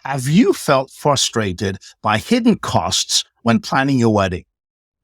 Have you felt frustrated by hidden costs when planning your wedding?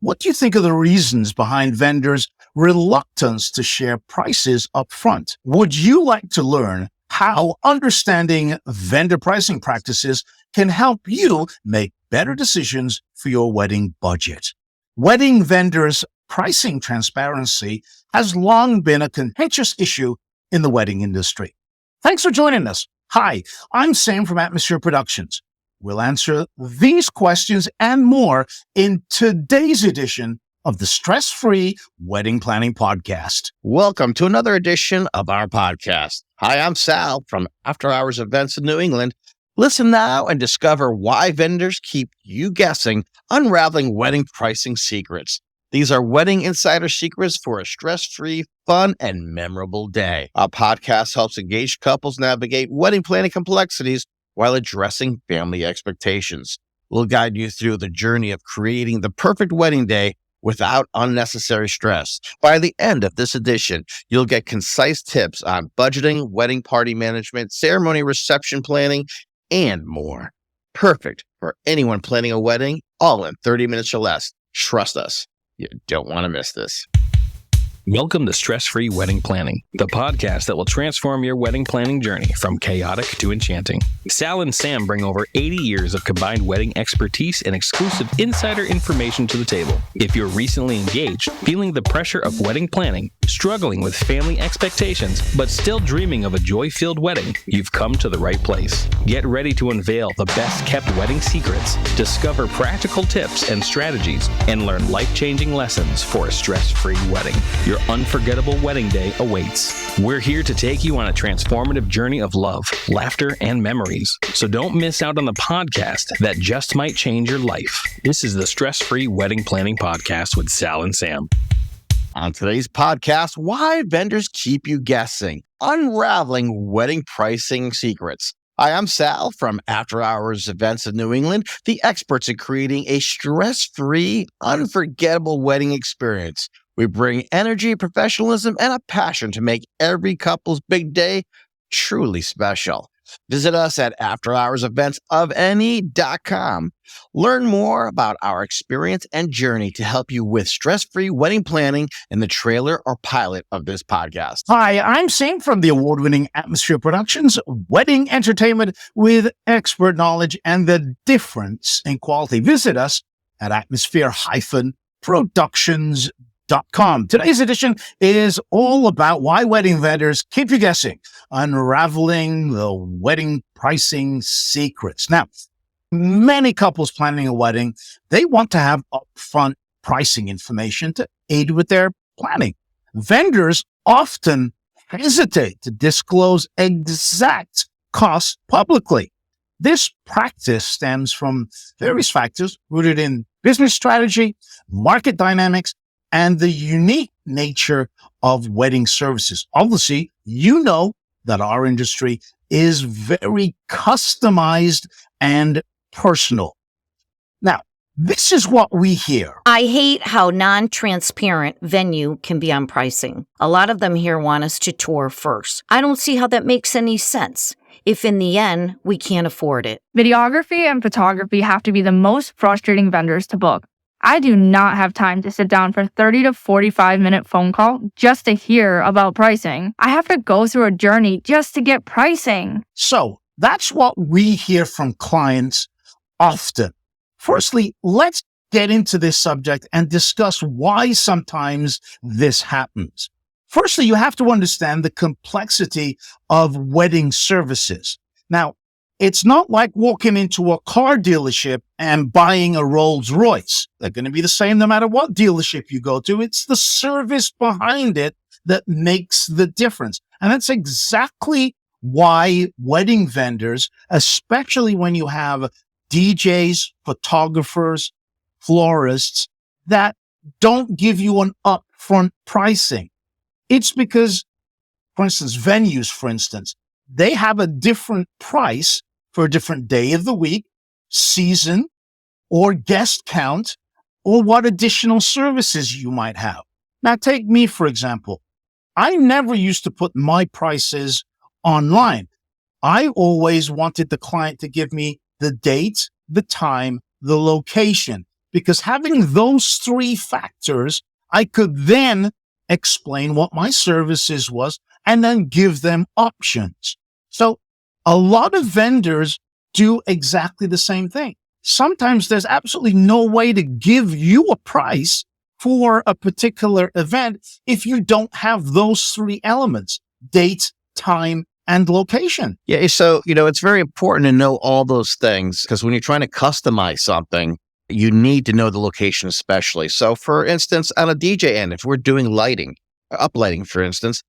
What do you think are the reasons behind vendors' reluctance to share prices up front? Would you like to learn how understanding vendor pricing practices can help you make better decisions for your wedding budget? Wedding vendors' pricing transparency has long been a contentious issue in the wedding industry. Thanks for joining us. Hi, I'm Sam from Atmosphere Productions. We'll answer these questions and more in today's edition of the Stress-Free Wedding Planning Podcast. Welcome to another edition of our podcast. Hi, I'm Sal from After Hours Events in New England. Listen now and discover why vendors keep you guessing, unraveling wedding pricing secrets. These are wedding insider secrets for a stress-free, fun, and memorable day. Our podcast helps engaged couples navigate wedding planning complexities while addressing family expectations. We'll guide you through the journey of creating the perfect wedding day without unnecessary stress. By the end of this edition, you'll get concise tips on budgeting, wedding party management, ceremony reception planning, and more. Perfect for anyone planning a wedding, all in 30 minutes or less. Trust us. You don't want to miss this. Welcome to Stress-Free Wedding Planning, the podcast that will transform your wedding planning journey from chaotic to enchanting. Sal and Sam bring over 80 years of combined wedding expertise and exclusive insider information to the table. If you're recently engaged, feeling the pressure of wedding planning, struggling with family expectations, but still dreaming of a joy-filled wedding, you've come to the right place. Get ready to unveil the best-kept wedding secrets, discover practical tips and strategies, and learn life-changing lessons for a stress-free wedding. Your unforgettable wedding day awaits. We're here to take you on a transformative journey of love, laughter, and memories. So don't miss out on the podcast that just might change your life. This is the Stress-Free Wedding Planning Podcast with Sal and Sam. On today's podcast, why vendors keep you guessing, unraveling wedding pricing secrets. Hi, I'm Sal from After Hours Events in New England, the experts in creating a stress-free, unforgettable wedding experience. We bring energy, professionalism, and a passion to make every couple's big day truly special. Visit us at afterhoursevents.com. Learn more about our experience and journey to help you with stress-free wedding planning in the trailer or pilot of this podcast. Hi, I'm Sam from the award-winning Atmosphere Productions, wedding entertainment with expert knowledge and the difference in quality. Visit us at atmosphere-productions.com. Today's edition is all about why wedding vendors keep you guessing, unraveling the wedding pricing secrets. Now, many couples planning a wedding, they want to have upfront pricing information to aid with their planning. Vendors often hesitate to disclose exact costs publicly. This practice stems from various factors rooted in business strategy, market dynamics, and the unique nature of wedding services. Obviously, you know that our industry is very customized and personal. Now, this is what we hear. I hate how non-transparent venue can be on pricing. A lot of them here want us to tour first. I don't see how that makes any sense if in the end we can't afford it. Videography and photography have to be the most frustrating vendors to book. I do not have time to sit down for 30 to 45-minute phone call just to hear about pricing. I have to go through a journey just to get pricing. So that's what we hear from clients often. Firstly, let's get into this subject and discuss why sometimes this happens. Firstly, you have to understand the complexity of wedding services. Now, it's not like walking into a car dealership and buying a Rolls Royce. They're going to be the same no matter what dealership you go to. It's the service behind it that makes the difference. And that's exactly why wedding vendors, especially when you have DJs, photographers, florists, that don't give you an upfront pricing. It's because, for instance, venues, for instance, they have a different price for a different day of the week, season, or guest count, or what additional services you might have. Now, take me, for example. I never used to put my prices online. I always wanted the client to give me the date, the time, the location, because having those three factors, I could then explain what my services was and then give them options. So a lot of vendors do exactly the same thing. Sometimes there's absolutely no way to give you a price for a particular event if you don't have those three elements: date, time, and location. Yeah. So, it's very important to know all those things because when you're trying to customize something, you need to know the location, especially. So, for instance, on a DJ end, if we're doing lighting, uplighting, for instance,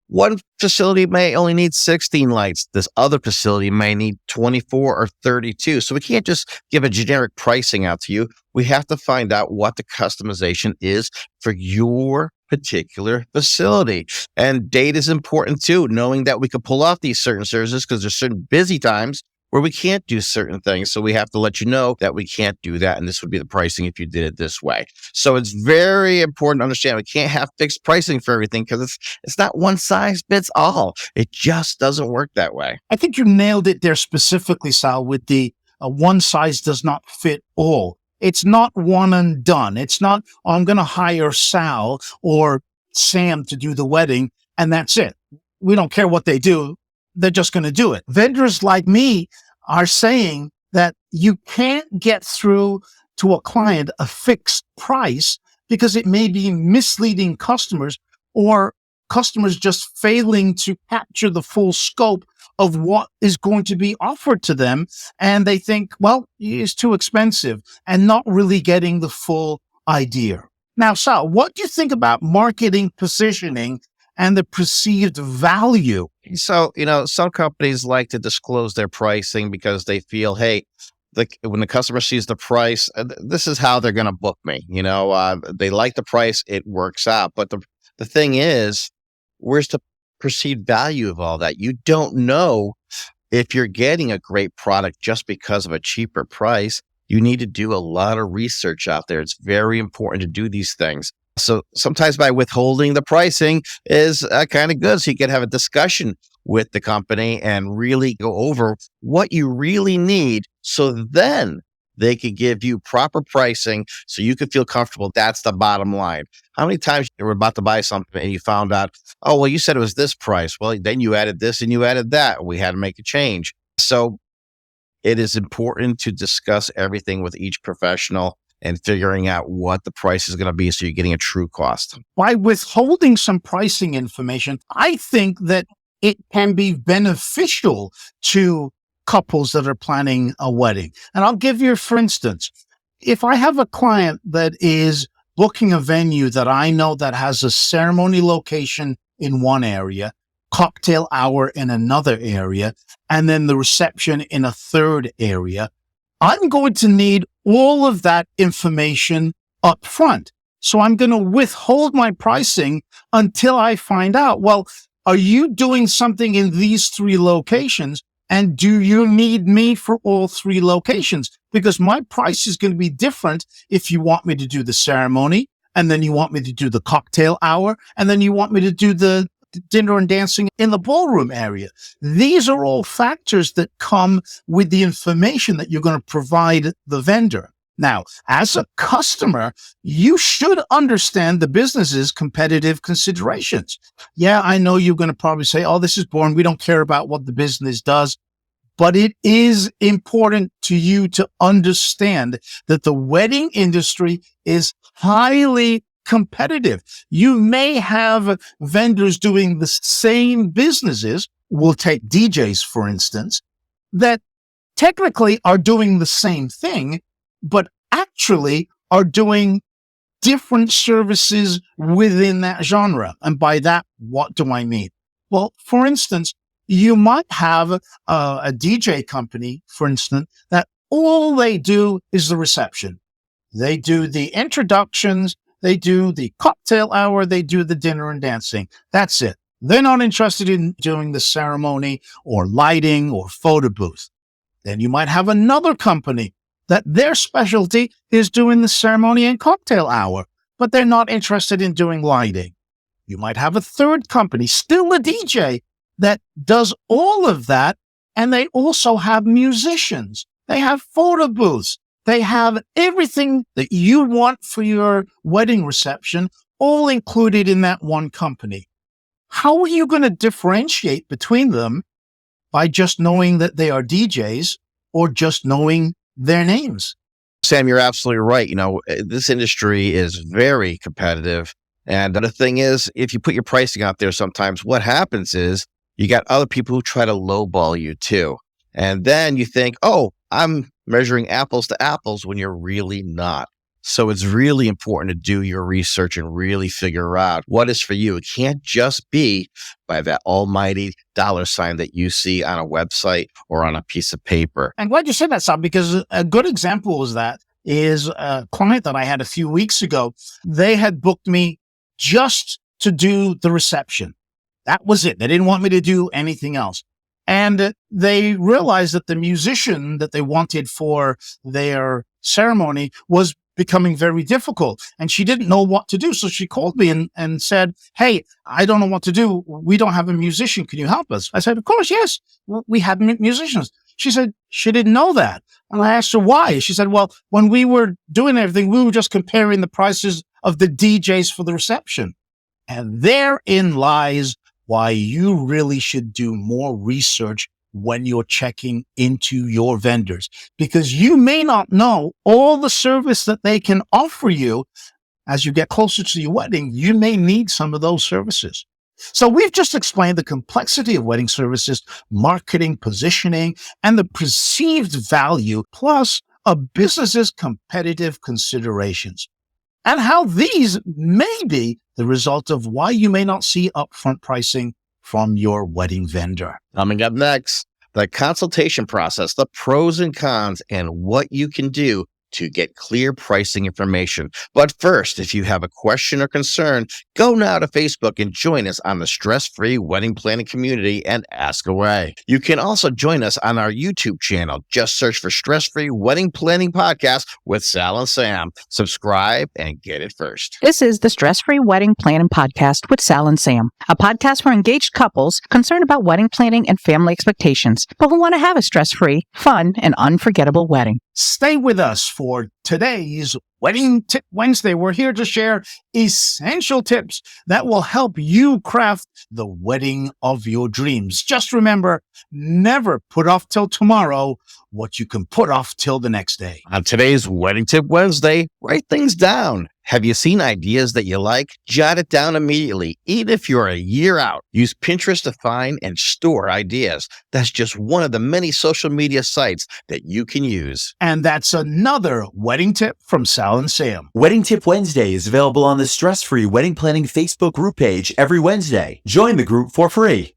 one facility may only need 16 lights. This other facility may need 24 or 32. So we can't just give a generic pricing out to you. We have to find out what the customization is for your particular facility. And date is important too, knowing that we could pull off these certain services because there's certain busy times where we can't do certain things. So we have to let you know that we can't do that. And this would be the pricing if you did it this way. So it's very important to understand we can't have fixed pricing for everything because it's not one size fits all. It just doesn't work that way. I think you nailed it there specifically, Sal, with the one size does not fit all. It's not one and done. It's not, oh, I'm going to hire Sal or Sam to do the wedding, and that's it. We don't care what they do. They're just going to do it. Vendors like me are saying that you can't get through to a client a fixed price because it may be misleading customers or customers just failing to capture the full scope of what is going to be offered to them. And they think, well, it's too expensive and not really getting the full idea. Now, Sal, what do you think about marketing positioning and the perceived value? So, some companies like to disclose their pricing because they feel, hey, when the customer sees the price, this is how they're going to book me. They like the price, it works out. But the thing is, where's the perceived value of all that? You don't know if you're getting a great product just because of a cheaper price. You need to do a lot of research out there. It's very important to do these things. So sometimes by withholding the pricing is kind of good. So you can have a discussion with the company and really go over what you really need. So then they could give you proper pricing so you could feel comfortable. That's the bottom line. How many times you were about to buy something and you found out, oh, well, you said it was this price. Well, then you added this and you added that. We had to make a change. So it is important to discuss everything with each professional and figuring out what the price is going to be so you're getting a true cost. By withholding some pricing information, I think that it can be beneficial to couples that are planning a wedding. And I'll give you, for instance, if I have a client that is booking a venue that I know that has a ceremony location in one area, cocktail hour in another area, and then the reception in a third area, I'm going to need all of that information up front. So I'm going to withhold my pricing until I find out, well, are you doing something in these three locations? And do you need me for all three locations? Because my price is going to be different if you want me to do the ceremony, and then you want me to do the cocktail hour, and then you want me to do the dinner and dancing in the ballroom area. These are all factors that come with the information that you're going to provide the vendor. Now, as a customer, you should understand the business's competitive considerations. Yeah, I know you're going to probably say, oh, this is boring. We don't care about what the business does. But it is important to you to understand that the wedding industry is highly competitive. You may have vendors doing the same businesses. We'll take DJs, for instance, that technically are doing the same thing, but actually are doing different services within that genre. And by that, what do I mean? Well, for instance, you might have a DJ company, for instance, that all they do is the reception. They do the introductions, they do the cocktail hour, they do the dinner and dancing. That's it. They're not interested in doing the ceremony or lighting or photo booth. Then you might have another company that their specialty is doing the ceremony and cocktail hour, but they're not interested in doing lighting. You might have a third company, still a DJ, that does all of that, And they also have musicians. They have photo booths. They have everything that you want for your wedding reception, all included in that one company. How are you going to differentiate between them by just knowing that they are DJs or just knowing their names? Sam, you're absolutely right. This industry is very competitive. And the thing is, if you put your pricing out there, sometimes what happens is you got other people who try to lowball you too. And then you think, oh, I'm measuring apples to apples when you're really not. So it's really important to do your research and really figure out what is for you. It can't just be by that almighty dollar sign that you see on a website or on a piece of paper. I'm glad you said that, Sam, because a good example of that is a client that I had a few weeks ago. They had booked me just to do the reception. That was it. They didn't want me to do anything else. And they realized that the musician that they wanted for their ceremony was becoming very difficult. And she didn't know what to do. So she called me and said, hey, I don't know what to do. We don't have a musician. Can you help us? I said, of course, yes. We have musicians. She said she didn't know that. And I asked her why. She said, well, when we were doing everything, we were just comparing the prices of the DJs for the reception. And therein lies why you really should do more research when you're checking into your vendors, because you may not know all the service that they can offer you. As you get closer to your wedding, you may need some of those services. So we've just explained the complexity of wedding services, marketing, positioning, and the perceived value, plus a business's competitive considerations, and how these may be the result of why you may not see upfront pricing from your wedding vendor. Coming up next, the consultation process, the pros and cons, and what you can do to get clear pricing information. But first, if you have a question or concern, go now to Facebook and join us on the Stress-Free Wedding Planning community and ask away. You can also join us on our YouTube channel. Just search for Stress-Free Wedding Planning Podcast with Sal and Sam. Subscribe and get it first. This is the Stress-Free Wedding Planning Podcast with Sal and Sam, a podcast for engaged couples concerned about wedding planning and family expectations, but who want to have a stress-free, fun, and unforgettable wedding. Stay with us for today's Wedding Tip Wednesday. We're here to share essential tips that will help you craft the wedding of your dreams. Just remember, never put off till tomorrow what you can put off till the next day. On today's Wedding Tip Wednesday, write things down. Have you seen ideas that you like? Jot it down immediately, even if you're a year out. Use Pinterest to find and store ideas. That's just one of the many social media sites that you can use. And that's another wedding tip from Sal and Sam. Wedding Tip Wednesday is available on the Stress-Free Wedding Planning Facebook group page every Wednesday. Join the group for free.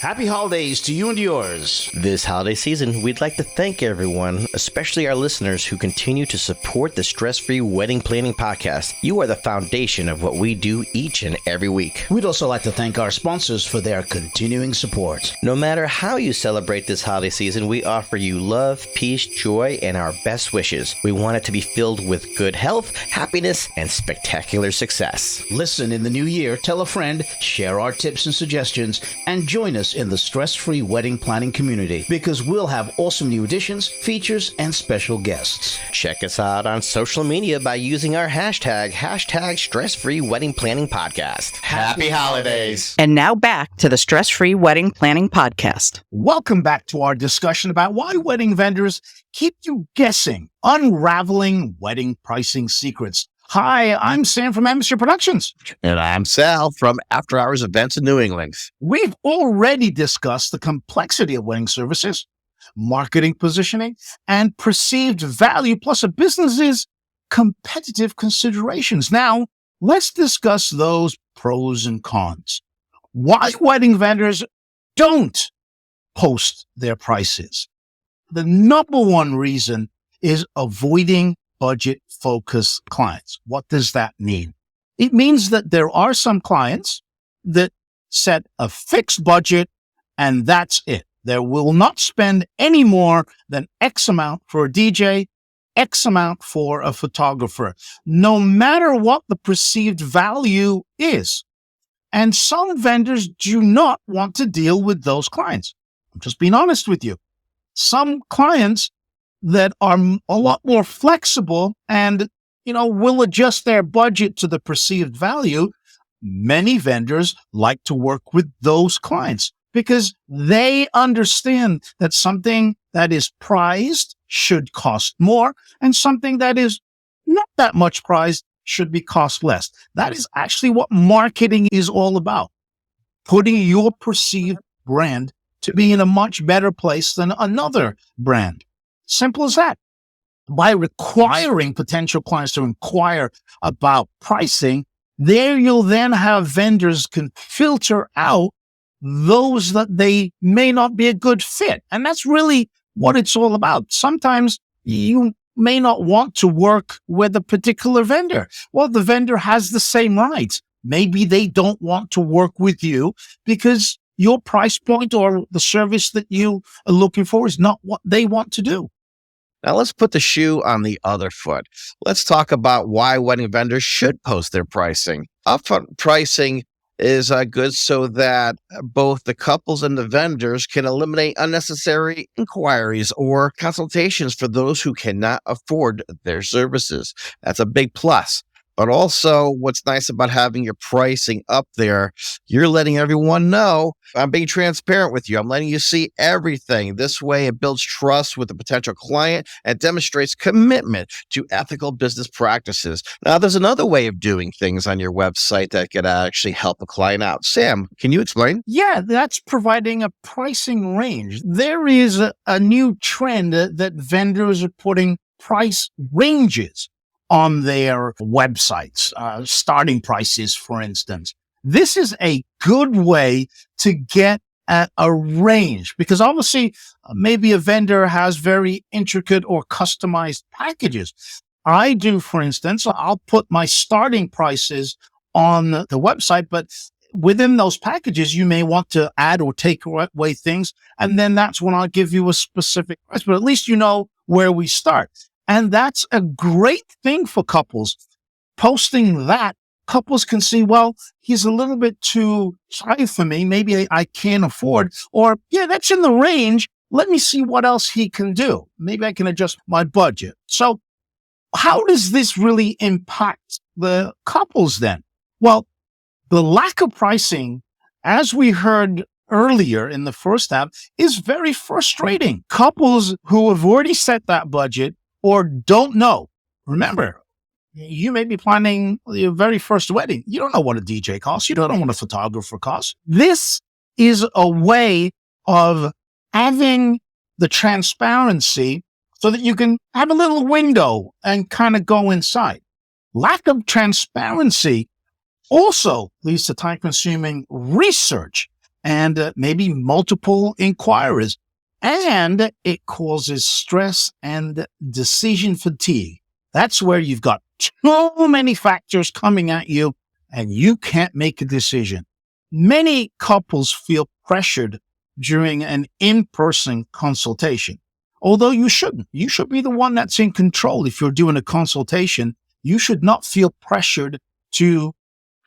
Happy holidays to you and yours. This holiday season, we'd like to thank everyone, especially our listeners who continue to support the Stress-Free Wedding Planning Podcast. You are the foundation of what we do each and every week. We'd also like to thank our sponsors for their continuing support. No matter how you celebrate this holiday season, we offer you love, peace, joy, and our best wishes. We want it to be filled with good health, happiness, and spectacular success. Listen in the new year, tell a friend, share our tips and suggestions, and join us in the Stress-Free Wedding Planning community, because we'll have awesome new additions, features, and special guests. Check us out on social media by using our hashtag Stress-Free Wedding Planning Podcast. Happy holidays. And now back to the Stress-Free Wedding Planning Podcast. Welcome back to our discussion about why wedding vendors keep you guessing, unraveling wedding pricing secrets. Hi, I'm Sam from Atmosphere Productions. And I'm Sal from After Hours Events in New England. We've already discussed the complexity of wedding services, marketing positioning, and perceived value, plus a business's competitive considerations. Now, let's discuss those pros and cons. Why wedding vendors don't post their prices. The number one reason is avoiding budget-focused clients. What does that mean? It means that there are some clients that set a fixed budget and that's it. They will not spend any more than X amount for a DJ, X amount for a photographer, no matter what the perceived value is. And some vendors do not want to deal with those clients. I'm just being honest with you. Some clients that are a lot more flexible and, will adjust their budget to the perceived value. Many vendors like to work with those clients because they understand that something that is prized should cost more and something that is not that much prized should be cost less. That is actually what marketing is all about. Putting your perceived brand to be in a much better place than another brand. Simple as that. By requiring potential clients to inquire about pricing, there you'll then have vendors can filter out those that they may not be a good fit. And that's really what it's all about. Sometimes you may not want to work with a particular vendor. Well, the vendor has the same rights. Maybe they don't want to work with you because your price point or the service that you are looking for is not what they want to do. Now let's put the shoe on the other foot. Let's talk about why wedding vendors should post their pricing. Upfront pricing is good so that both the couples and the vendors can eliminate unnecessary inquiries or consultations for those who cannot afford their services. That's a big plus. But also, what's nice about having your pricing up there, you're letting everyone know I'm being transparent with you. I'm letting you see everything. This way, it builds trust with the potential client and demonstrates commitment to ethical business practices. Now, there's another way of doing things on your website that could actually help a client out. Sam, can you explain? Yeah, that's providing a pricing range. There is a new trend that vendors are putting price ranges on their websites, starting prices, for instance. This is a good way to get at a range because obviously maybe a vendor has very intricate or customized packages. I do, for instance, I'll put my starting prices on the website, but within those packages, you may want to add or take away things. And then that's when I'll give you a specific price, but at least you know where we start. And that's a great thing for couples. Posting that, couples can see, well, he's a little bit too high for me. Maybe I can't afford, or yeah, that's in the range. Let me see what else he can do. Maybe I can adjust my budget. So how does this really impact the couples then? Well, the lack of pricing, as we heard earlier in the first half, is very frustrating. Couples who have already set that budget or don't know. Remember, you may be planning your very first wedding. You don't know what a DJ costs. You don't know what a photographer costs. This is a way of having the transparency so that you can have a little window and kind of go inside. Lack of transparency also leads to time-consuming research and maybe multiple inquiries. And it causes stress and decision fatigue. That's where you've got too many factors coming at you and you can't make a decision. Many couples feel pressured during an in-person consultation, although you shouldn't. You should be the one that's in control. If you're doing a consultation, you should not feel pressured to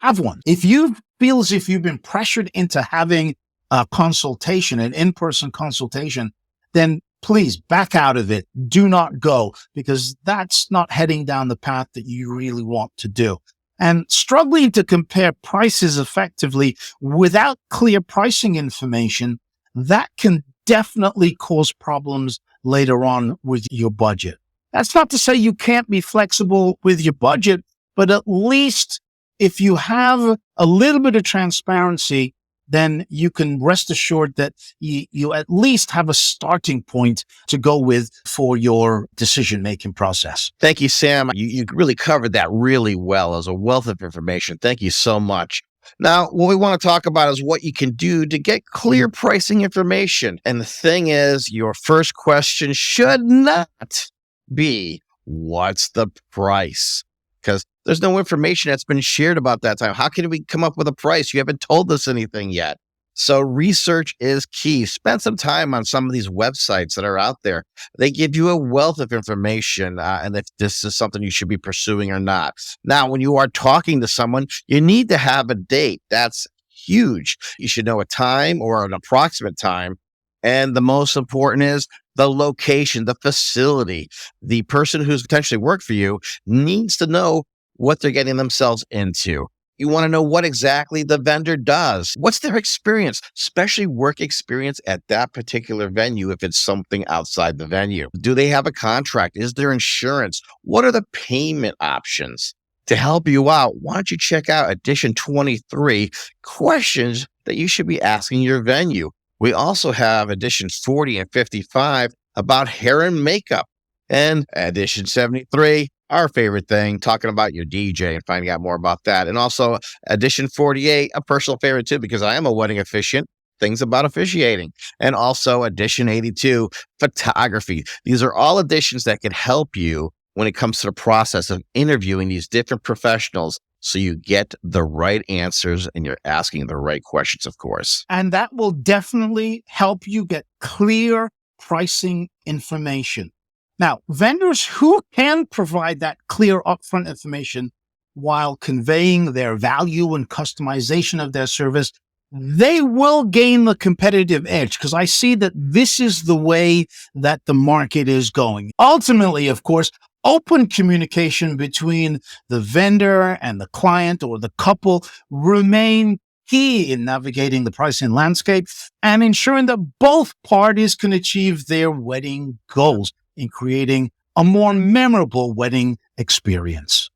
have one. If you feel as if you've been pressured into having a consultation, an in-person consultation, then please back out of it. Do not go because that's not heading down the path that you really want to do. And struggling to compare prices effectively without clear pricing information, that can definitely cause problems later on with your budget. That's not to say you can't be flexible with your budget, but at least if you have a little bit of transparency, then you can rest assured that you at least have a starting point to go with for your decision-making process. Thank you, Sam. You really covered that really well as a wealth of information. Thank you so much. Now, what we want to talk about is what you can do to get clear pricing information. And the thing is, your first question should not be, what's the price? Because there's no information that's been shared about that time. How can we come up with a price? You haven't told us anything yet. So research is key. Spend some time on some of these websites that are out there. They give you a wealth of information, and if this is something you should be pursuing or not. Now, when you are talking to someone, you need to have a date. That's huge. You should know a time or an approximate time And the most important is the location, the facility. The person who's potentially worked for you needs to know what they're getting themselves into. You want to know what exactly the vendor does. What's their experience, especially work experience at that particular venue if it's something outside the venue? Do they have a contract? Is there insurance? What are the payment options? To help you out, why don't you check out edition 23, questions that you should be asking your venue. We also have editions 40 and 55 about hair and makeup. And edition 73, our favorite thing, talking about your DJ and finding out more about that. And also edition 48, a personal favorite too, because I am a wedding officiant, things about officiating. And also edition 82, photography. These are all editions that can help you when it comes to the process of interviewing these different professionals so you get the right answers and you're asking the right questions, of course. And that will definitely help you get clear pricing information. Now, vendors who can provide that clear upfront information while conveying their value and customization of their service, they will gain the competitive edge, because I see that this is the way that the market is going. Ultimately, of course, open communication between the vendor and the client or the couple remain key in navigating the pricing landscape and ensuring that both parties can achieve their wedding goals in creating a more memorable wedding experience.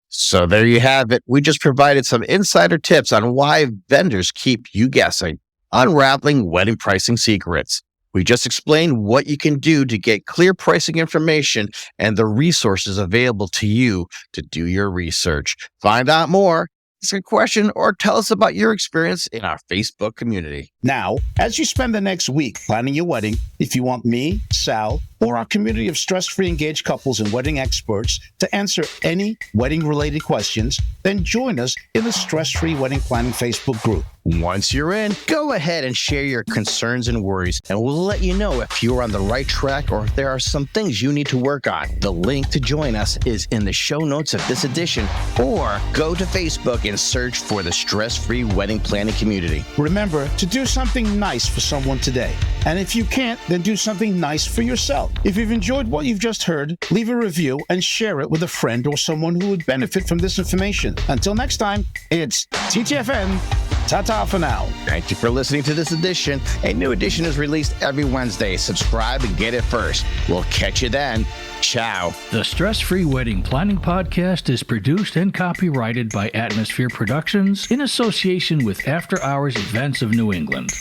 So there you have it. We just provided some insider tips on why vendors keep you guessing, unraveling wedding pricing secrets. We just explained what you can do to get clear pricing information and the resources available to you to do your research. Find out more, ask a question, or tell us about your experience in our Facebook community. Now, as you spend the next week planning your wedding, if you want me, Sal, or our community of stress-free engaged couples and wedding experts to answer any wedding-related questions, then join us in the Stress-Free Wedding Planning Facebook group. Once you're in, go ahead and share your concerns and worries, and we'll let you know if you're on the right track or if there are some things you need to work on. The link to join us is in the show notes of this edition, or go to Facebook and search for the Stress-Free Wedding Planning Community. Remember to do something nice for someone today. And if you can't, then do something nice for yourself. If you've enjoyed what you've just heard, leave a review and share it with a friend or someone who would benefit from this information. Until next time, it's TTFN. Ta-ta for now. Thank you for listening to this edition. A new edition is released every Wednesday. Subscribe and get it first. We'll catch you then. Ciao. The Stress-Free Wedding Planning Podcast is produced and copyrighted by Atmosphere Productions in association with After Hours Events of New England.